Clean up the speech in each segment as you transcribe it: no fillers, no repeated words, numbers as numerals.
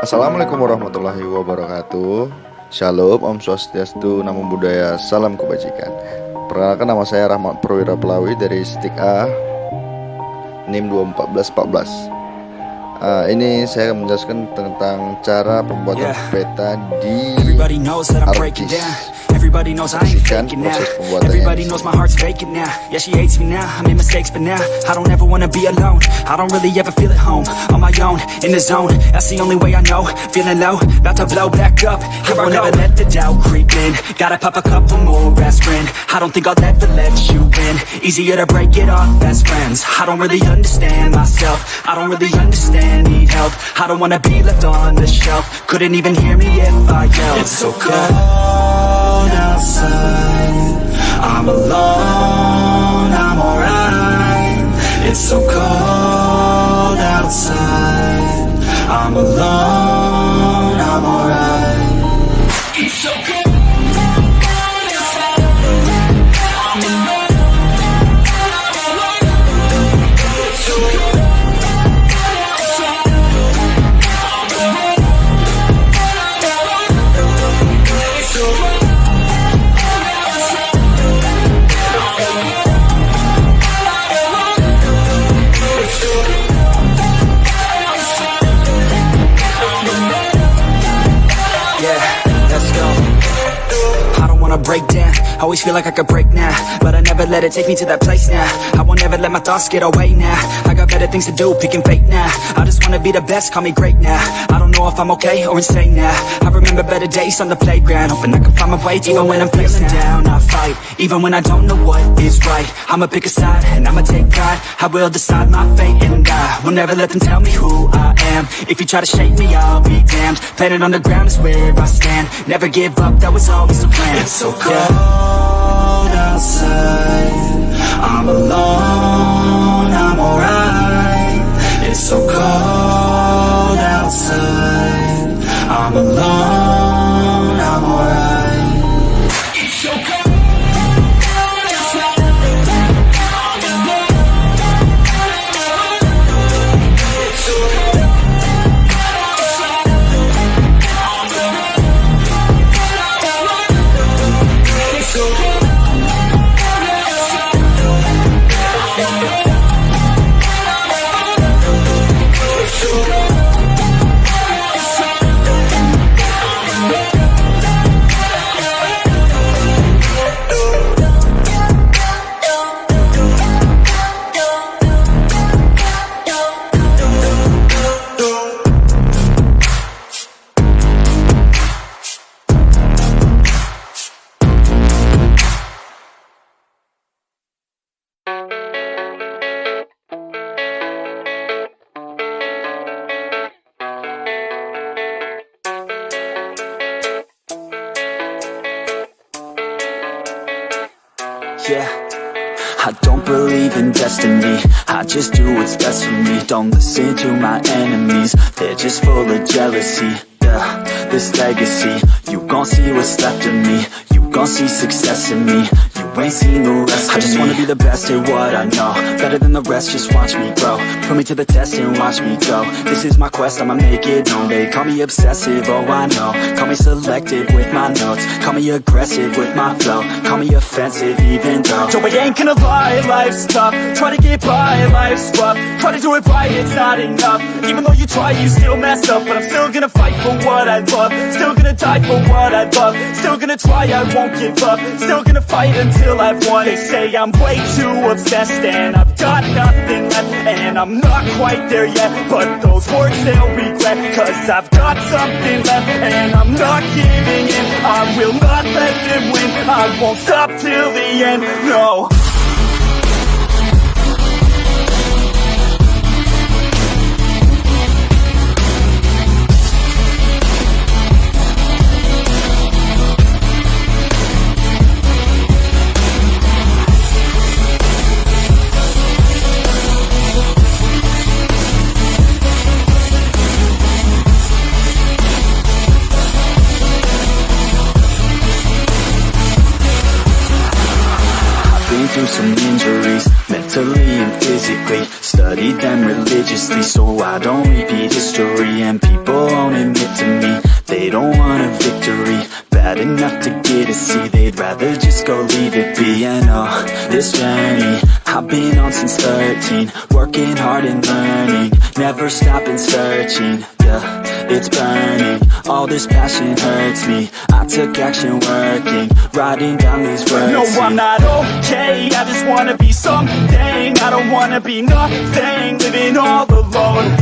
Assalamualaikum warahmatullahi wabarakatuh. Shalom, Om Swastiastu, Namo Buddhaya, Salam Kebajikan. Perkenalkan, nama saya Rahmat Perwira Pelawi dari Stik A, NIM 21414. Ini saya akan menjelaskan tentang cara pembuatan peta di Argis. Everybody knows I ain't faking now. Everybody knows my heart's vacant now. Yeah, she hates me now, I made mistakes but now I don't ever wanna be alone. I don't really ever feel at home. On my own, in the zone, that's the only way I know. Feeling low, about to blow back up. Here I never let the doubt creep in. Gotta pop a couple more aspirin. I don't think I'll ever let you in. Easier to break it off best friends. I don't really understand myself. I don't really understand, need help. I don't wanna be left on the shelf. Couldn't even hear me if I yelled. It's so cold outside, I'm alone, I'm alright. It's so cold outside, I'm alone, I'm alright. It's so cold outside, I'm alone. It's so cold outside, I'm alone. It's so cold. Break down, always feel like I could break now, but I never let it take me to that place now. I won't ever let my thoughts get away now. I got better things to do, picking fate now. I just wanna be the best, call me great now. I don't know if I'm okay or insane now. I remember better days on the playground, hoping I can find my way. Even when I'm feeling down, I fight. Even when I don't know what is right, I'ma pick a side and I'ma take pride. I will decide my fate and I will never let them tell me who I am. If you try to shake me, I'll be damned. Planet on the ground is where I stand. Never give up, that was always the plan. It's so cold outside, I'm alone, I'm alright. It's so cold outside, I'm alone, I'm alright. It's so cold outside, I'm alone. It's so cold outside, I'm alone. It's so cold. Yeah, I don't believe in destiny, I just do what's best for me. Don't listen to my enemies, they're just full of jealousy. Yeah, this legacy, you gon' see what's left of me. You gon' see success in me, you ain't seen the rest of me. I just wanna be the best at what I know, better than the rest, just watch me grow. Put me to the test and watch me go. This is my quest, I'ma make it known. They call me obsessive, oh I know. Call me selective with my notes, call me aggressive with my flow. Call me offensive even though Joe, I ain't gonna lie, life's tough. Try to get by, life's rough. Try to do it right, it's not enough. Even though you try, you still mess up. But I'm still gonna fight for what I love. Still gonna die for what I love. Still gonna try, I won't give up. Still gonna fight until I've won. They say I'm way too obsessed and I've got nothing left, and I'm not quite there yet, but those words they'll regret. Cause I've got something left and I'm not giving in. I will not let them win, I won't stop till the end, no. honestly, so I don't repeat history. And people won't admit to me they don't want a victory bad enough to get a C. They'd rather just go leave it be. And this journey I've been on since 13, working hard and learning, never stopping searching. Yeah, it's burning, all this passion hurts me. I took action working, writing down these words. No, I'm not okay, I just wanna be something. I don't wanna be nothing, living all alone.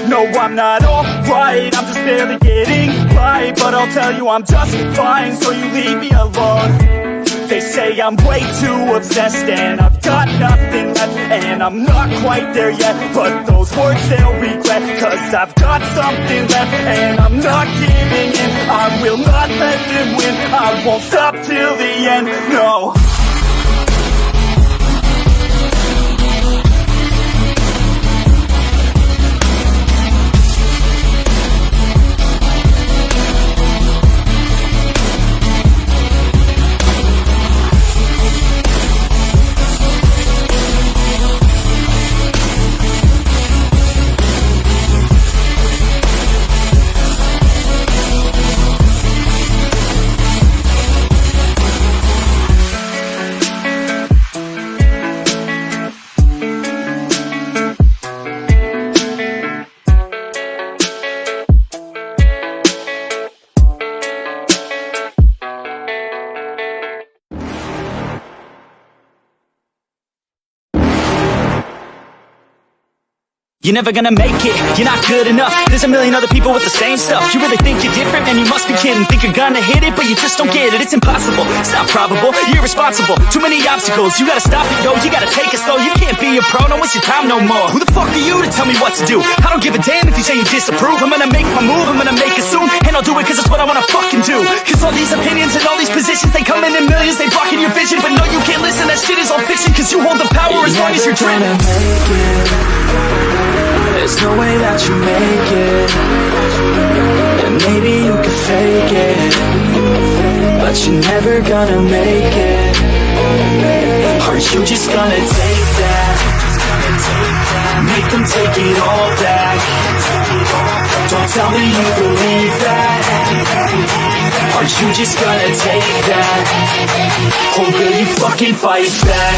No, I'm not alright, I'm just barely getting by. But I'll tell you I'm just fine, so you leave me alone. They say I'm way too obsessed and I've got nothing left, and I'm not quite there yet, but those words they'll regret, cause I've got something left and I'm not giving in. I will not let them win, I won't stop till the end, no. You're never gonna make it, you're not good enough. There's a million other people with the same stuff. You really think you're different? Man, you must be kidding. Think you're gonna hit it, but you just don't get it. It's impossible, it's not probable, you're irresponsible. Too many obstacles, you gotta stop it, yo. You gotta take it slow, you can't be a pro. Don't waste your time no more. Who the fuck are you to tell me what to do? I don't give a damn if you say you disapprove. I'm gonna make my move, I'm gonna make it soon. And I'll do it cause it's what I wanna fucking do. Cause all these opinions and all these positions, they come in millions, they blocking your vision. But no, you can't listen, that shit is all fiction. Cause you hold the power as long as you're dreaming. There's no way that you make it, and maybe you could fake it, but you're never gonna make it. Aren't you just gonna take that? Make them take it all back. Don't tell me you believe that. Aren't you just gonna take that? Or will you fucking fight back?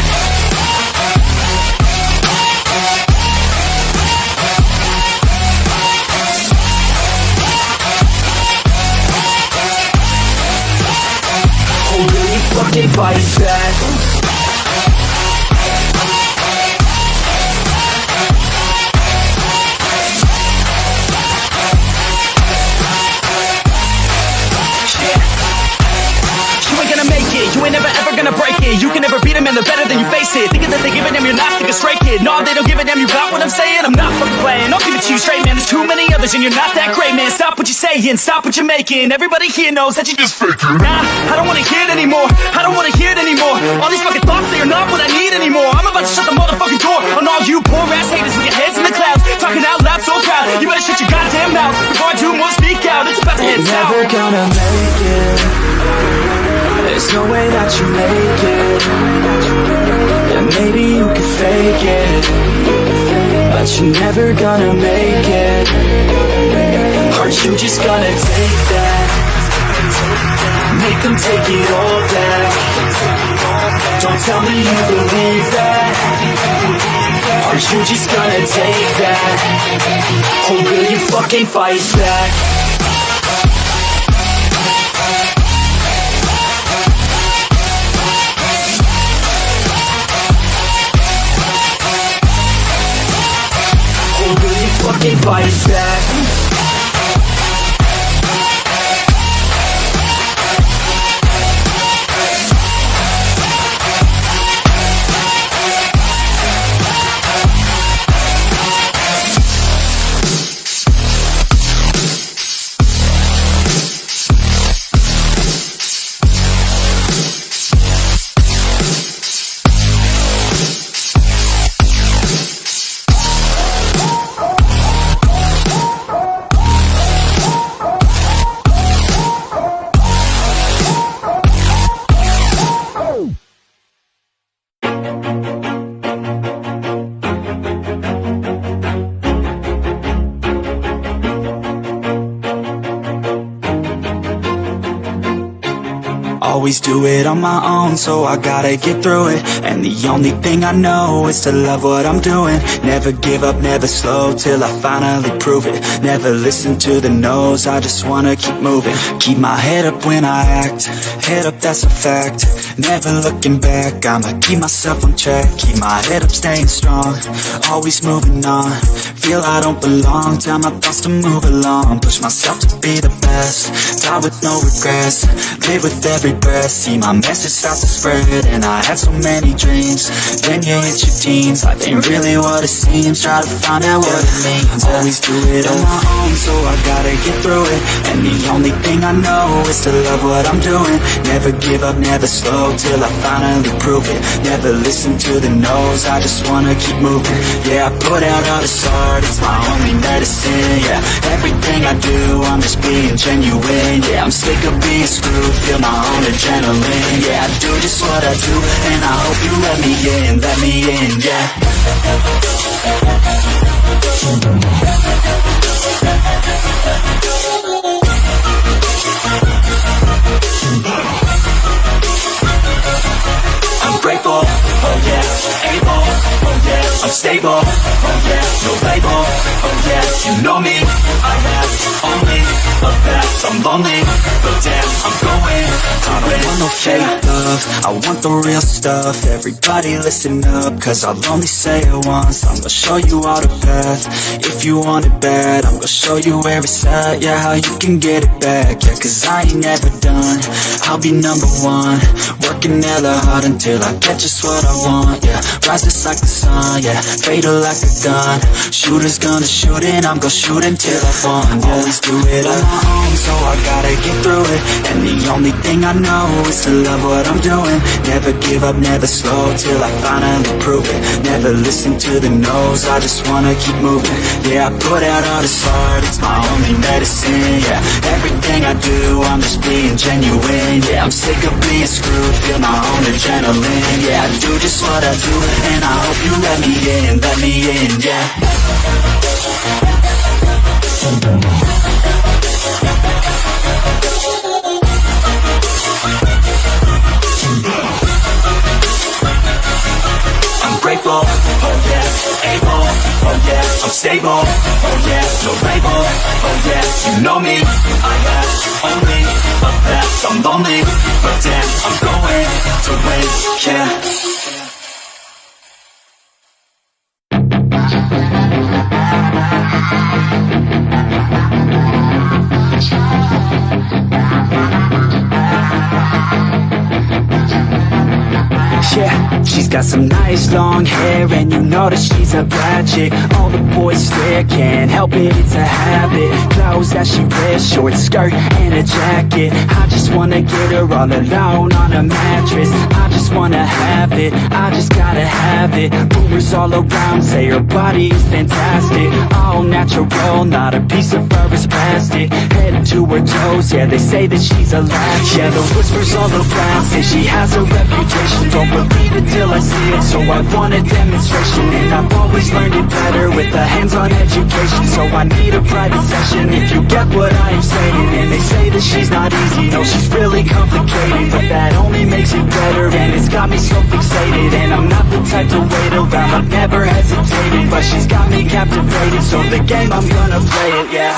Fucking fight back. You ain't never ever gonna break it. You can never beat them and they're better than you face it. Thinking that they give a damn, you're not thinking straight, kid. No, they don't give a damn, you got what I'm saying? I'm not fucking playing, I'll give it to you straight, man. There's too many others and you're not that great, man. Stop what you're saying, stop what you're making. Everybody here knows that you just faking. Nah, I don't wanna hear it anymore, I don't wanna hear it anymore. All these fucking thoughts, they are not what I need anymore. I'm about to shut the motherfucking door on all you poor ass haters with your heads in the clouds, talking out loud so proud. You better shut your goddamn mouth before I do more speak out. It's about to head south. You're never gonna make it. There's no way that you make it, and maybe you could fake it, but you're never gonna make it. Aren't you just gonna take that? Make them take it all back. Don't tell me you believe that. Aren't you just gonna take that? Or will you fucking fight back? Fucking fight back. always do it on my own, so I gotta get through it. And the only thing I know is to love what I'm doing. Never give up, never slow, till I finally prove it. Never listen to the no's, I just wanna keep moving. Keep my head up when I act, head up, that's a fact. Never looking back, I'ma keep myself on track. Keep my head up, staying strong, always moving on. Feel I don't belong, tell my thoughts to move along. Push myself to be the best, die with no regrets. Live with every breath, see my message start to spread. And I had so many dreams, then you hit your teens. Life ain't really what it seems, try to find out what it means. Always do it on my own, so I gotta get through it. And the only thing I know is to love what I'm doing. Never give up, never slow, till I finally prove it. Never listen to the no's, I just wanna keep moving. Yeah, I put out all this art, it's my only medicine. Yeah, everything I do, I'm just being genuine. Yeah, I'm sick of being screwed, feel my own adrenaline. Yeah, I do just what I do, and I hope you let me in, yeah. I'm grateful, oh yeah, able, oh yeah, I'm stable, oh yeah, no label, oh yeah, you know me, I have only a path, I'm lonely, but damn, I'm going to win. I don't want no fake love, I want the real stuff. Everybody listen up, cause I'll only say it once. I'm gonna show you all the path, if you want it bad. I'm gonna show you where it's at, yeah, how you can get it back. Yeah, cause I ain't never done, I'll be number one. Working hella hard until I get just what I want, yeah. Rise just like the sun, yeah, fatal like a gun. Shooters gonna shoot and I'm gonna shoot until I won, yeah. Always do it on my own, so I gotta get through it. And the only thing I know is to love what I'm doing. Never give up, never slow, till I finally prove it. Never listen to the no's, I just wanna keep moving. Yeah, I put out all this art, it's my only medicine. Yeah, everything I do, I'm just being genuine. Yeah, I'm sick of being screwed, feel my own adrenaline. Yeah, I do just what I do, and I hope you let me in, yeah. I'm grateful, oh yeah, able, oh yeah, I'm stable, oh yeah, no label, oh yeah, you know me, I have only a path, I'm lonely, but damn, I'm going to win, yeah. Yeah, she's got some nice long hair, and you know that she's a bad chick. All the boys stare, can't help it, it's a habit. Clothes that she wears, short skirt and a jacket. I just wanna get her all alone on a mattress. I just wanna have it, I just gotta have it. Rumors all around say her body is fantastic. All natural, not a piece of fur is plastic. Head to her toes, yeah, they say that she's a latch. Yeah, the whispers all around say she has a reputation. Don't believe it till I see it, so I want a demonstration. And I've always learned it better with a hands-on education. So I need a private session if you get what I am saying. And they say that she's not easy, no, she's really complicated, but that only makes it better, and it's got me so fixated. And I'm not the type to wait around, I've never hesitated, but she's got me captivated, so the game, I'm gonna play it, yeah.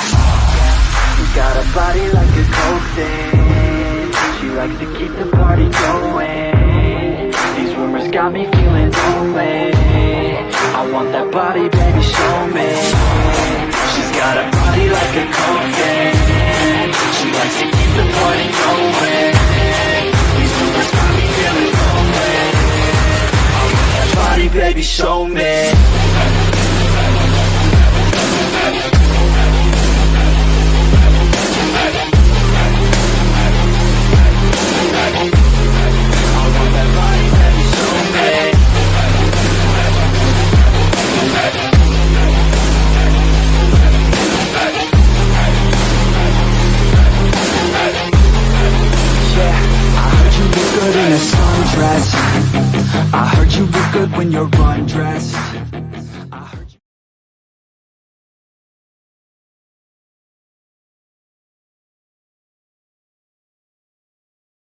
She got a body like a coke thing, she likes to keep the party going. These rumors got me feeling lonely, I want that body, baby, show me. She's got a body like a coke thing, she likes to keep the party going. These rumors got me feeling lonely, I want that body, baby, show me.